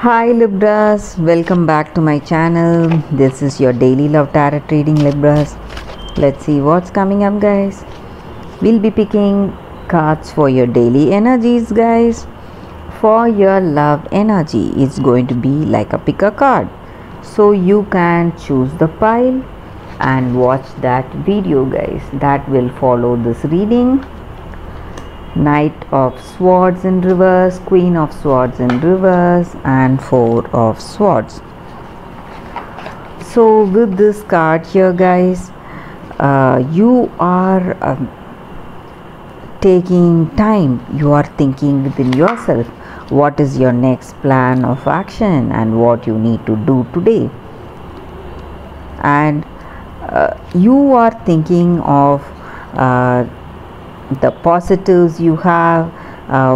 Hi Libras, welcome back to my channel. This is your daily love tarot reading, Libras. Let's see what's coming up, guys. We'll be picking cards for your daily energies, guys. For your love energy, it's going to be like a pick a card. So you can choose the pile and watch that video, guys. That will follow this reading. Knight of Swords in reverse, Queen of Swords in reverse, and Four of Swords. So with this card here, guys, you are taking time. You are thinking within yourself what is your next plan of action and what you need to do today, and you are thinking of the positives you have,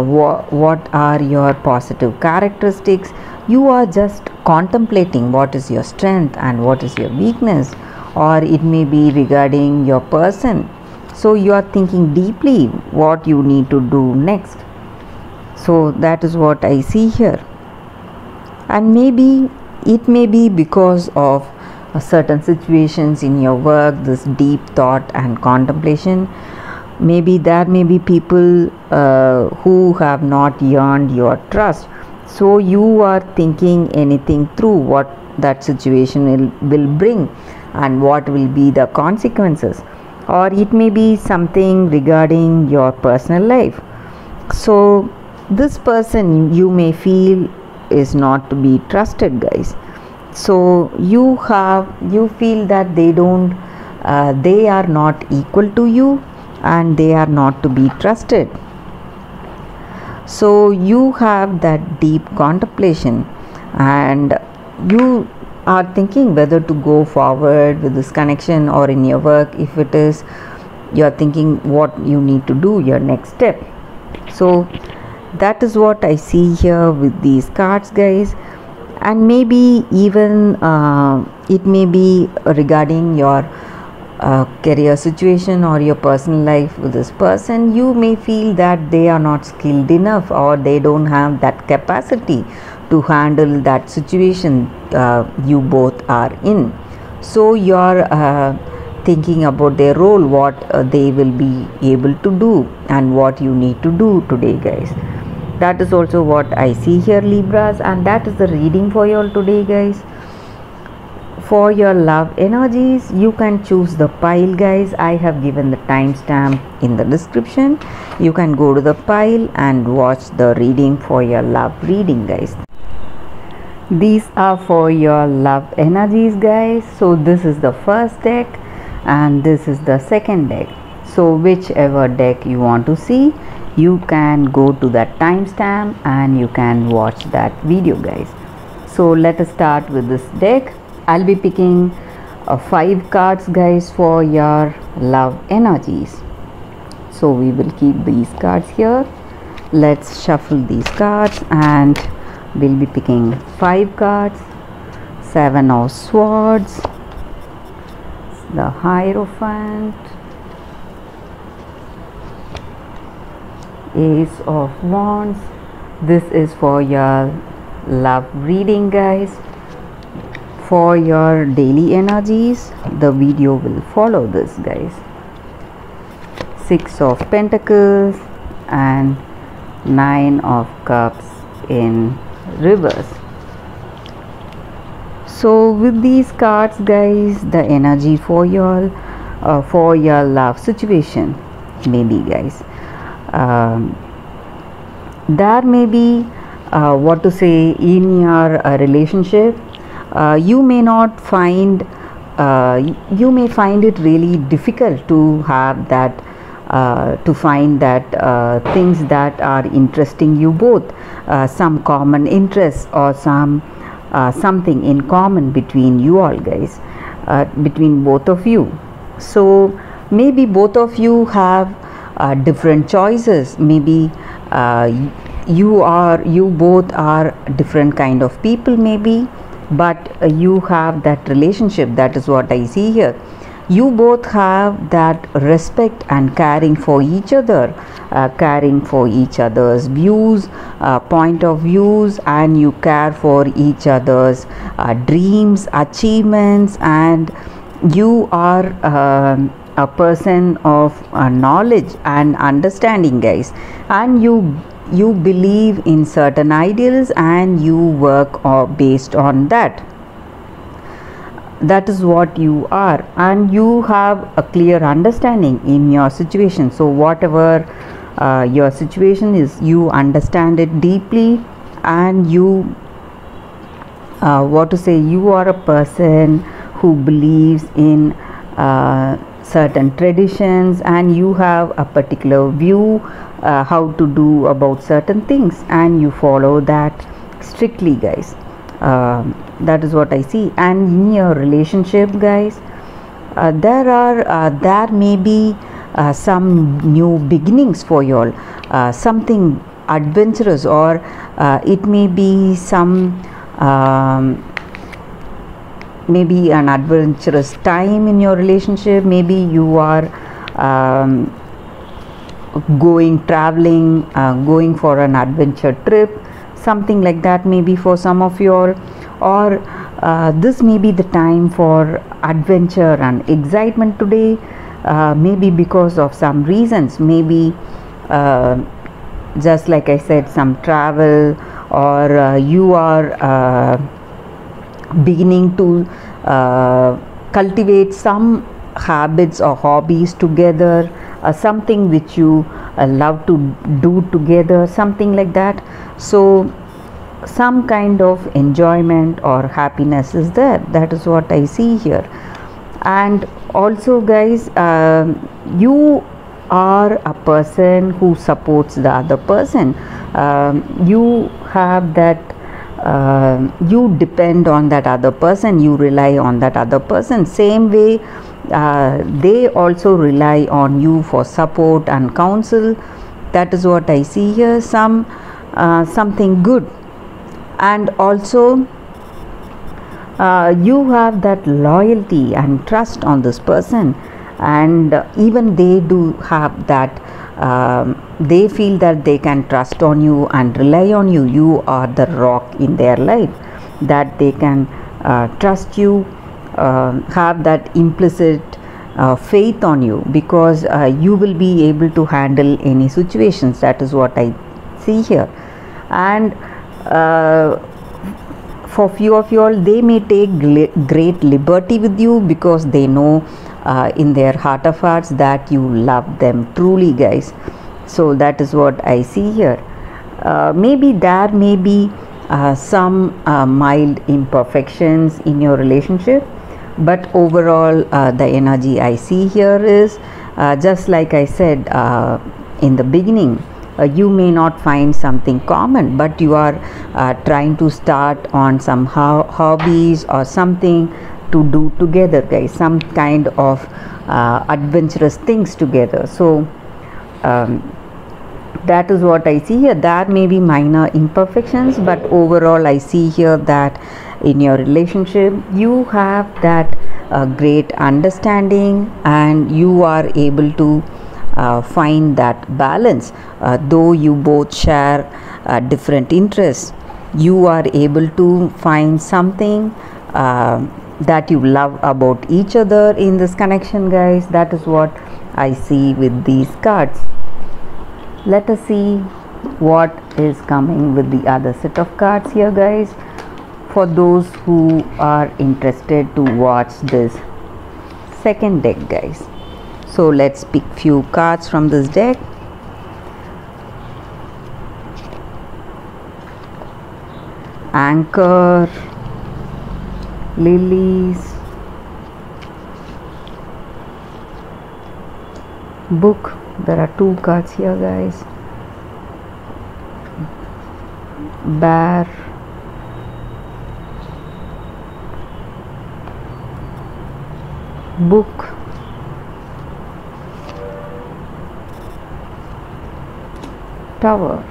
what are your positive characteristics. You are just contemplating what is your strength and what is your weakness, or it may be regarding your person. So you are thinking deeply what you need to do next. So that is what I see here, and maybe it may be because of certain situations in your work, this deep thought and contemplation. Maybe there may be people who have not earned your trust, so you are thinking anything through what that situation will bring and what will be the consequences, or it may be something regarding your personal life. So this person you may feel is not to be trusted, guys. So you feel that they are not equal to you and they are not to be trusted. So you have that deep contemplation and you are thinking whether to go forward with this connection, or in your work, if it is, you are thinking what you need to do, your next step. So that is what I see here with these cards, guys. And maybe even it may be regarding your career situation or your personal life with this person. You may feel that they are not skilled enough, or they don't have that capacity to handle that situation you both are in. So you're thinking about their role, what they will be able to do and what you need to do today, guys. That is also what I see here, Libras, and that is the reading for you all today, guys. For your love energies, you can choose the pile, guys. I have given the timestamp in the description. You can go to the pile and watch the reading for your love reading, guys. These are for your love energies, guys. So this is the first deck and this is the second deck. So whichever deck you want to see, you can go to that timestamp and you can watch that video, guys. So let us start with this deck. I'll be picking 5 cards, guys, for your love energies. So we will keep these cards here. Let's shuffle these cards and we'll be picking 5 cards. 7 of Swords, the Hierophant, Ace of Wands. This is for your love reading, guys. For your daily energies, the video will follow this, guys. 6 of Pentacles and 9 of Cups in reverse. So with these cards, guys, the energy for your love situation, maybe, guys, there may be what to say in your relationship. You may not find you may find it really difficult to have that to find that things that are interesting you both, some common interests or something in common between you all, guys, between both of you. So maybe both of you have different choices. Maybe you both are different kind of people, maybe, but you have that relationship. That is what I see here. You both have that respect and caring for each other, caring for each other's views, point of views, and you care for each other's dreams, achievements, and you are a person of knowledge and understanding, guys, and you believe in certain ideals and you work based on that. That is what you are, and you have a clear understanding in your situation. So whatever your situation is, you understand it deeply, and you what to say, you are a person who believes in certain traditions, and you have a particular view how to do about certain things, and you follow that strictly, guys. That is what I see. And in your relationship, guys, there may be some new beginnings for you all, something adventurous, or it may be some maybe an adventurous time in your relationship. Maybe you are going traveling, going for an adventure trip, something like that, maybe for some of you all. Or this may be the time for adventure and excitement today, maybe because of some reasons, maybe just like I said, some travel, or you are beginning to cultivate some habits or hobbies together, something which you love to do together, something like that. So some kind of enjoyment or happiness is there. That is what I see here. And also, guys, you are a person who supports the other person. You have that you depend on that other person, you rely on that other person. Same way, they also rely on you for support and counsel. That is what I see here. Something good. And also you have that loyalty and trust on this person, and even they do have that they feel that they can trust on you and rely on you. You are the rock in their life, that they can trust you, have that implicit faith on you, because you will be able to handle any situations. That is what I see here. And for few of you all, they may take great liberty with you, because they know in their heart of hearts that you love them truly, guys. So that is what I see here. Maybe there may be some mild imperfections in your relationship, but overall the energy I see here is just like I said in the beginning. You may not find something common, but you are trying to start on some hobbies or something to do together, guys, some kind of adventurous things together. So that is what I see here. There may be minor imperfections, but overall I see here that in your relationship you have that great understanding, and you are able to find that balance. Though you both share different interests, you are able to find something that you love about each other in this connection, guys. That is what I see with these cards. Let us see what is coming with the other set of cards here, guys, for those who are interested to watch this second deck, guys. So let's pick few cards from this deck. Anchor, lilies, book. There are two cards here, guys. Bear, book, Tower.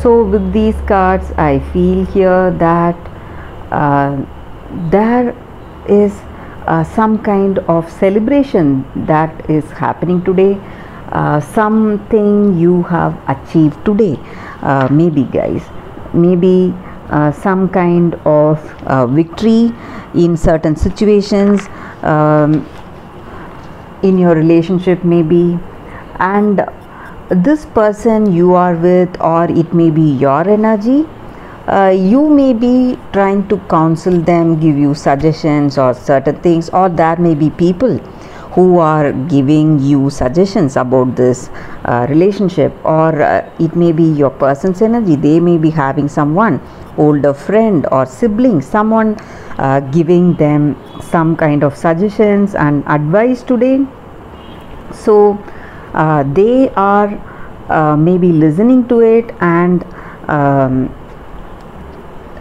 So with these cards I feel here that there is some kind of celebration that is happening today, something you have achieved today, maybe guys, maybe some kind of victory in certain situations, in your relationship maybe, and this person you are with, or it may be your energy, you may be trying to counsel them, give you suggestions or certain things, or there may be people who are giving you suggestions about this relationship, or it may be your person's energy. They may be having someone, older friend or sibling, someone giving them some kind of suggestions and advice today. So they are maybe listening to it, and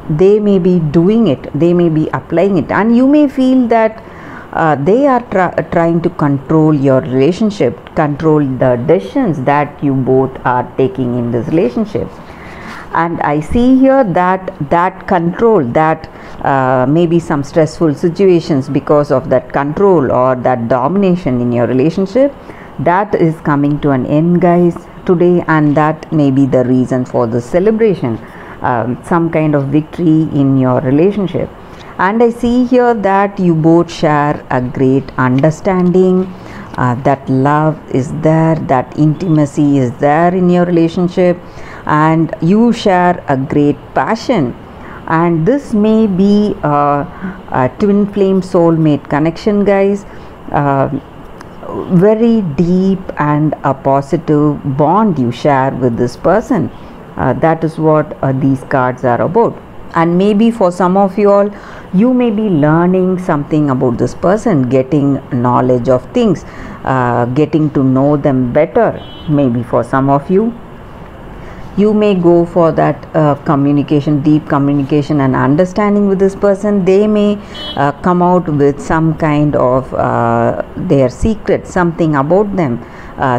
they may be doing it, they may be applying it, and you may feel that they are trying to control your relationship, control the decisions that you both are taking in this relationship. And I see here that control, that maybe some stressful situations because of that control or that domination in your relationship, that is coming to an end, guys, today, and that may be the reason for the celebration, some kind of victory in your relationship. And I see here that you both share a great understanding, that love is there, that intimacy is there in your relationship, and you share a great passion. And this may be a twin flame soulmate connection, guys, very deep and a positive bond you share with this person. That is what these cards are about. And maybe for some of you all, you may be learning something about this person, getting knowledge of things, getting to know them better. Maybe for some of you, you may go for that communication, deep communication and understanding with this person. They may come out with some kind of their secret, something about them,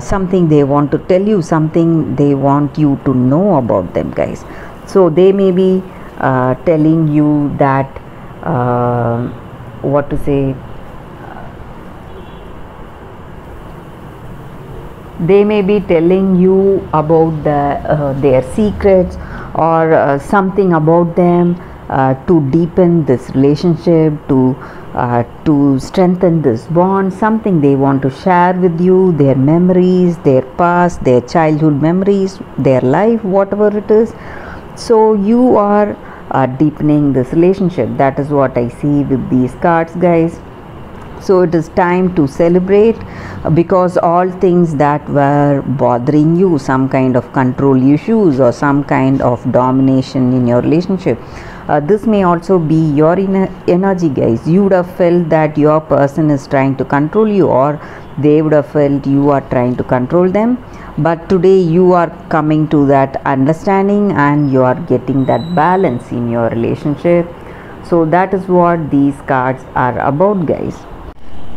something they want to tell you, something they want you to know about them, guys. So they may be telling you that what to say, they may be telling you about their secrets, or something about them, to deepen this relationship, to strengthen this bond, something they want to share with you, their memories, their past, their childhood memories, their life, whatever it is. So you are deepening this relationship. That is what I see with these cards, guys. So it is time to celebrate, because all things that were bothering you, some kind of control issues or some kind of domination in your relationship, this may also be your energy, guys. You would have felt that your person is trying to control you, or they would have felt you are trying to control them. But today you are coming to that understanding, and you are getting that balance in your relationship. So that is what these cards are about, guys.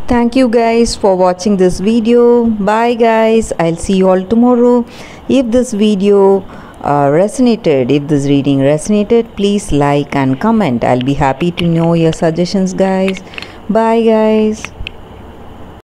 Thank you guys for watching this video. Bye guys, I'll see you all tomorrow. If this video resonated, if this reading resonated, please like and comment. I'll be happy to know your suggestions, guys. Bye guys.